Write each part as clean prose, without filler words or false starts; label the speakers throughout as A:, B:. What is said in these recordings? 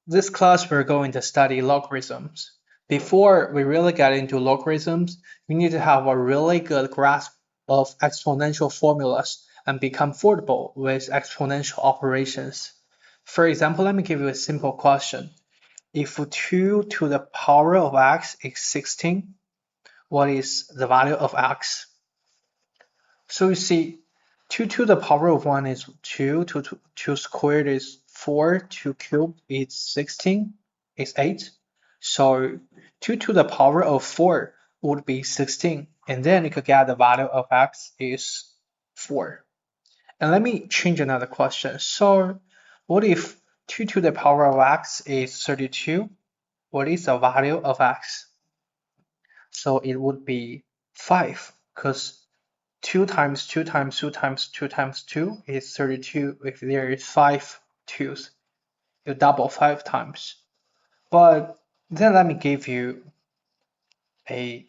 A: This class we're going to study logarithms. Before we really get into logarithms, we need to have a really good grasp of exponential formulas and be comfortable with exponential operations. For example, let me give you a simple question. If 2 to the power of x is 16, what is the value of x? So you see, 2 to the power of 1 is 2, 2 squared is 4, 2 cubed is 16, is 8. So 2 to the power of 4 would be 16. And then you could get the value of x is 4. And let me change another question. So what if 2 to the power of x is 32? What is the value of x? So it would be 5, because 2 times 2 times 2 times 2 times 2 is 32. If there is 5 2's, you double 5 times. But then let me give you a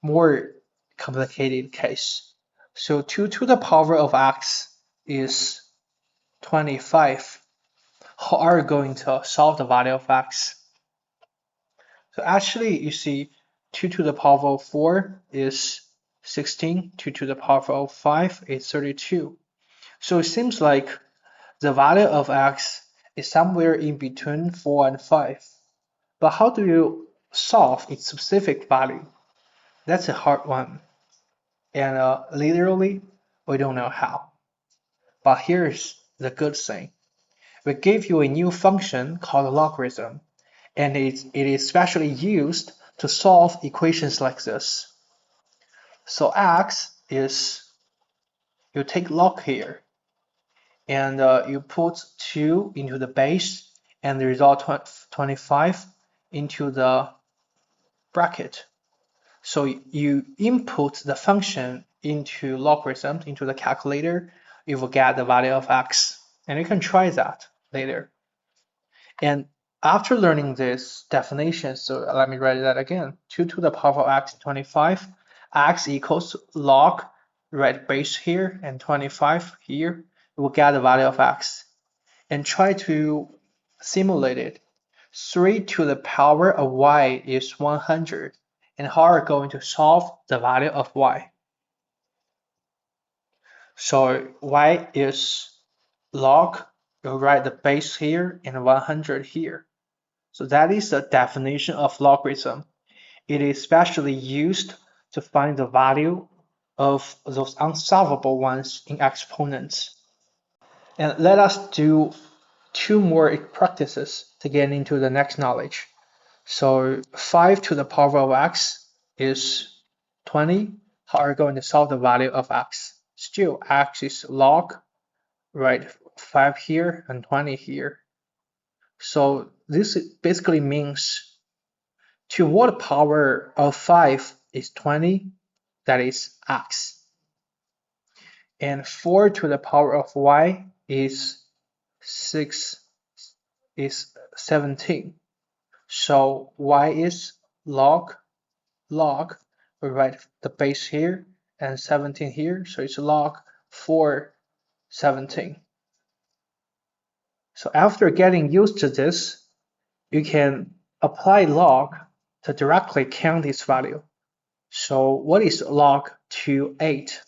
A: more complicated case. So 2 to the power of x is 25. How are you going to solve the value of x? So actually, you see, 2 to the power of 4 is 16, 2 to the power of 5 is 32. So it seems like the value of x is somewhere in between 4 and 5. But how do you solve its specific value? That's a hard one. And literally, we don't know how. But here's the good thing. We gave you a new function called logarithm, and it is specially used to solve equations like this. So x is, you take log here, and you put 2 into the base, and the result 25 into the bracket. So you input the function into logarithm, into the calculator, you will get the value of x. And you can try that later. And after learning this definition, so let me write that again. 2 to the power of x 25, x equals log, right, base here, and 25 here. We will get the value of x. And try to simulate it. 3 to the power of y is 100. And how are we going to solve the value of y? So y is log, you write the base here and 100 here. So that is the definition of logarithm. It is specially used to find the value of those unsolvable ones in exponents. And let us do 2 more practices to get into the next knowledge. So 5 to the power of x is 20. How are we going to solve the value of x? Still, x is log, right? 5 here and 20 here. So this basically means to what power of 5 is 20? That is x. And 4 to the power of y is 17. So y is log, we write the base here and 17 here, so it's log 4 17. So after getting used to this, you can apply log to directly count its value. So what is log to 8?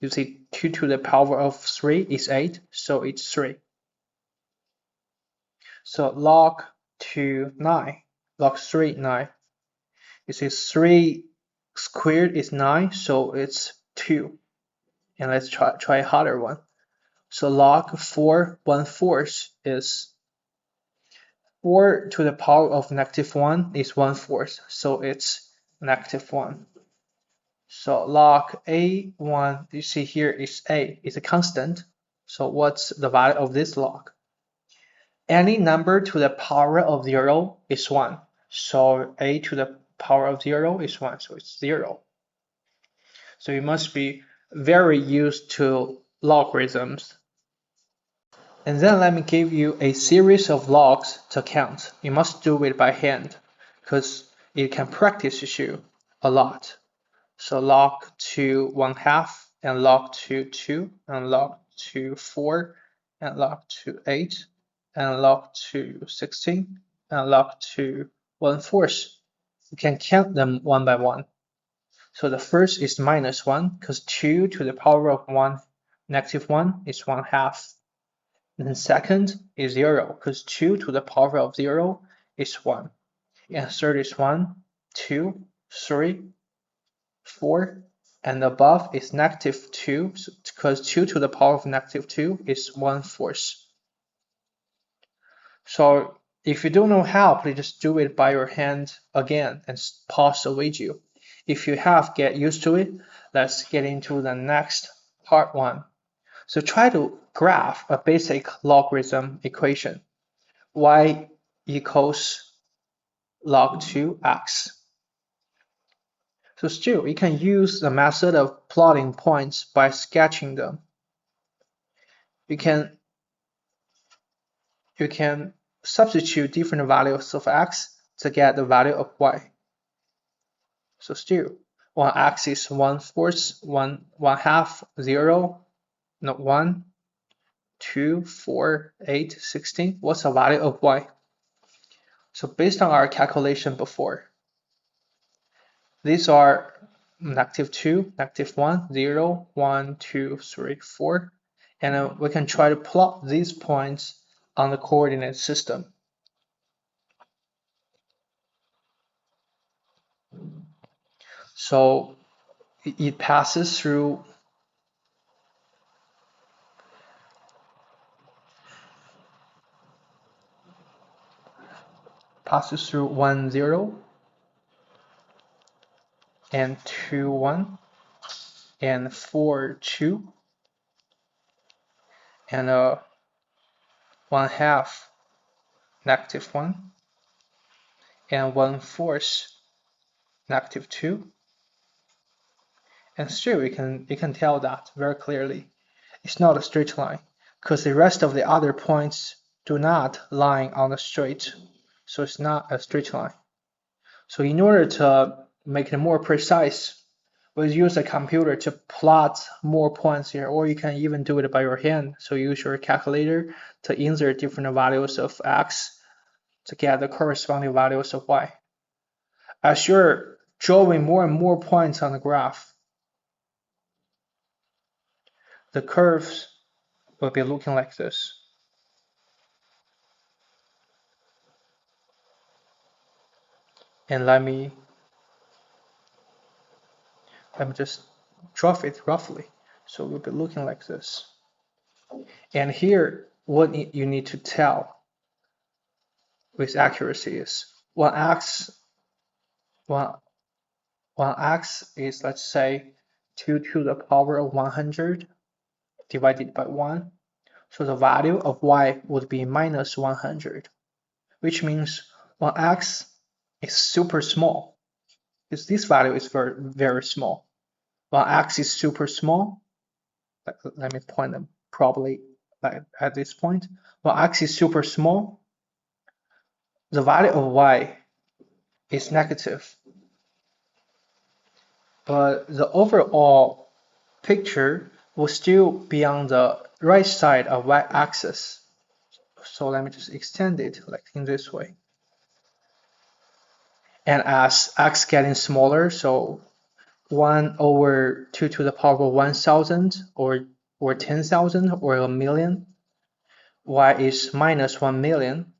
A: You see 2 to the power of 3 is 8, so it's 3. So log to 9, log 3, 9. You see 3 squared is 9, so it's 2. And let's try a harder one. So log 4 1/4 is 4 to the power of -1 is 1/4, so it's -1. So log a1, you see here is a, is a constant. So what's the value of this log? Any number to the power of 0 is 1. So a to the power of 0 is 1, so it's 0. So you must be very used to logarithms. And then let me give you a series of logs to count. You must do it by hand, because it can practice you a lot. So log to 1/2, and log to 2, and log to 4, and log to 8. and log to 16 and log to 1/4. You can count them one by one. So the first is -1 because 2 to the power of 1 negative 1 is 1/2. And then second is 0 because 2 to the power of 0 is 1. And third is 1, 2, 3, 4, and above is -2 because 2 to the power of -2 is 1/4. So if you don't know how, please just do it by your hand again and pause the video. If you have, get used to it. Let's get into the next part 1. So try to graph a basic logarithm equation. Y equals log 2x. So still, you can use the method of plotting points by sketching them. You can substitute different values of x to get the value of y. So still, when x is 1/4, 1/2, 0, no 1, 2, 4, 8, 16, what's the value of y? So based on our calculation before, these are -2, -1, 0, 1, 2, 3, 4, and we can try to plot these points on the coordinate system. So it passes through passes through 1, 0 and 2, 1 and 4, 2 and 1/2 -1 and 1/4 -2. And still you can tell that very clearly. It's not a straight line because the rest of the other points do not line on the straight. So it's not a straight line. So in order to make it more precise, we'll use a computer to plot more points here, or you can even do it by your hand. So use your calculator to insert different values of x to get the corresponding values of y. As you're drawing more and more points on the graph, the curves will be looking like this. And let me just draw it roughly. So it will be looking like this. And here, what you need to tell with accuracy is when x is, let's say, 2 to the power of 100 divided by 1. So the value of y would be -100, which means when x is super small, because this value is very, very small. When x is super small, let me point them probably at this point. When x is super small, the value of y is negative. But the overall picture will still be on the right side of y-axis. So let me just extend it like in this way. And as x getting smaller, so 1/2 to the power of 1,000 or 10,000 or a million, y is -1 million,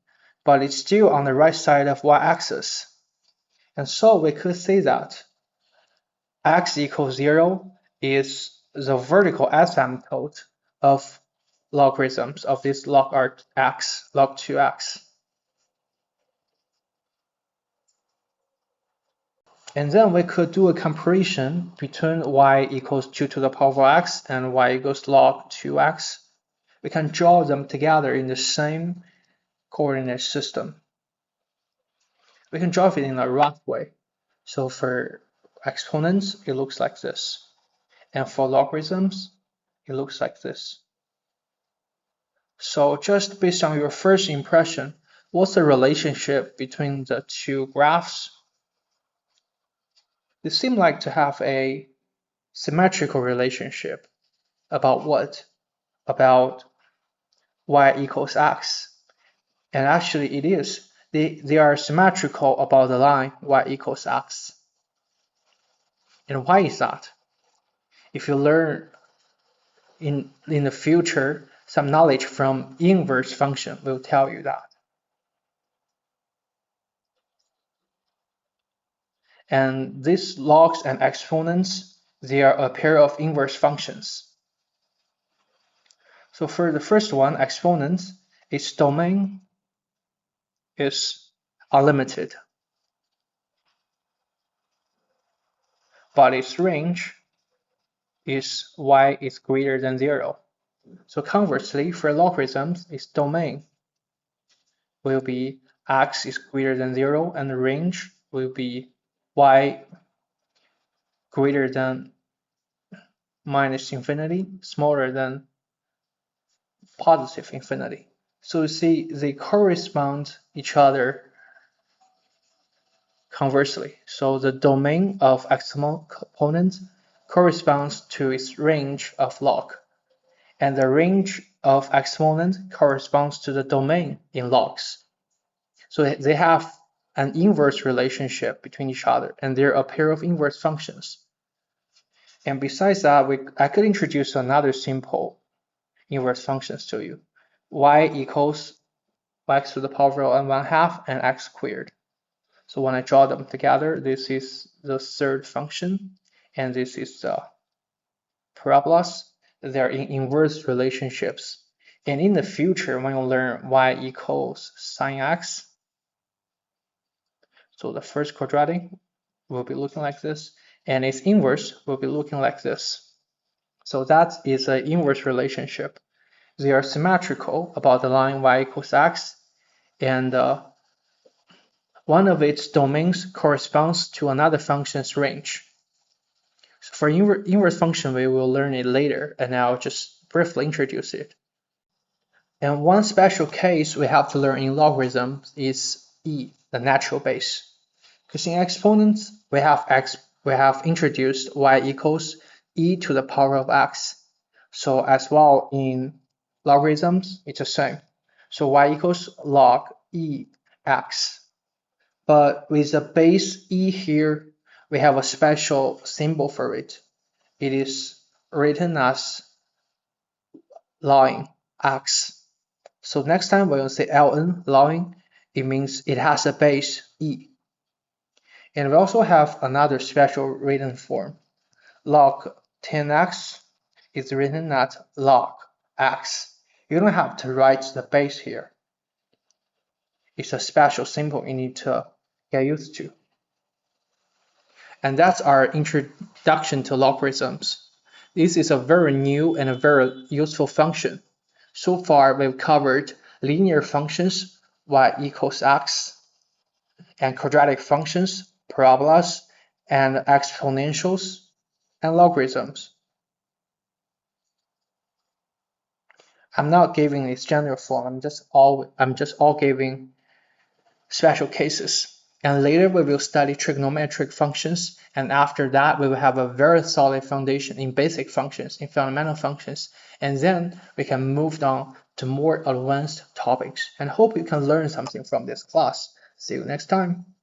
A: but it's still on the right side of y-axis. And so we could say that x equals 0 is the vertical asymptote of logarithms of this log x, log 2x. And then we could do a comparison between y equals 2 to the power of x and y equals log 2x. We can draw them together in the same coordinate system. We can draw it in a rough way. So for exponents, it looks like this. And for logarithms, it looks like this. So just based on your first impression, what's the relationship between the two graphs? They seem like to have a symmetrical relationship. About what? About y equals x. And actually it is. They are symmetrical about the line y equals x. And why is that? If you learn in the future, some knowledge from inverse function will tell you that. And these logs and exponents, they are a pair of inverse functions. So for the first one, exponents, its domain is unlimited, but its range is y is greater than 0. So conversely, for logarithms, its domain will be x is greater than 0, and the range will be y greater than minus infinity, smaller than positive infinity. So you see, they correspond each other conversely. So the domain of exponent corresponds to its range of log, and the range of exponent corresponds to the domain in logs. So they have an inverse relationship between each other, and they're a pair of inverse functions. And besides that, I could introduce another simple inverse functions to you. Y equals x to the power of 1/2 and x squared. So when I draw them together, this is the third function, and this is the parabolas. They're in inverse relationships. And in the future, when you learn y equals sine x, so the first quadratic will be looking like this, and its inverse will be looking like this. So that is an inverse relationship. They are symmetrical about the line y equals x, and one of its domains corresponds to another function's range. So for inverse function, we will learn it later, and I'll just briefly introduce it. And one special case we have to learn in logarithms is e, the natural base. Because in exponents, we have introduced y equals e to the power of x. So as well in logarithms, it's the same. So y equals log e x. But with the base e here, we have a special symbol for it. It is written as ln x. So next time when you say ln, ln, it means it has a base e. And we also have another special written form. Log 10x is written as log x. You don't have to write the base here. It's a special symbol you need to get used to. And that's our introduction to logarithms. This is a very new and a very useful function. So far, we've covered linear functions, y equals x, and quadratic functions, parabolas, and exponentials, and logarithms. I'm not giving its general form, I'm just all giving special cases. And later we will study trigonometric functions, and after that we will have a very solid foundation in basic functions, in fundamental functions, and then we can move on to more advanced topics. And hope you can learn something from this class. See you next time.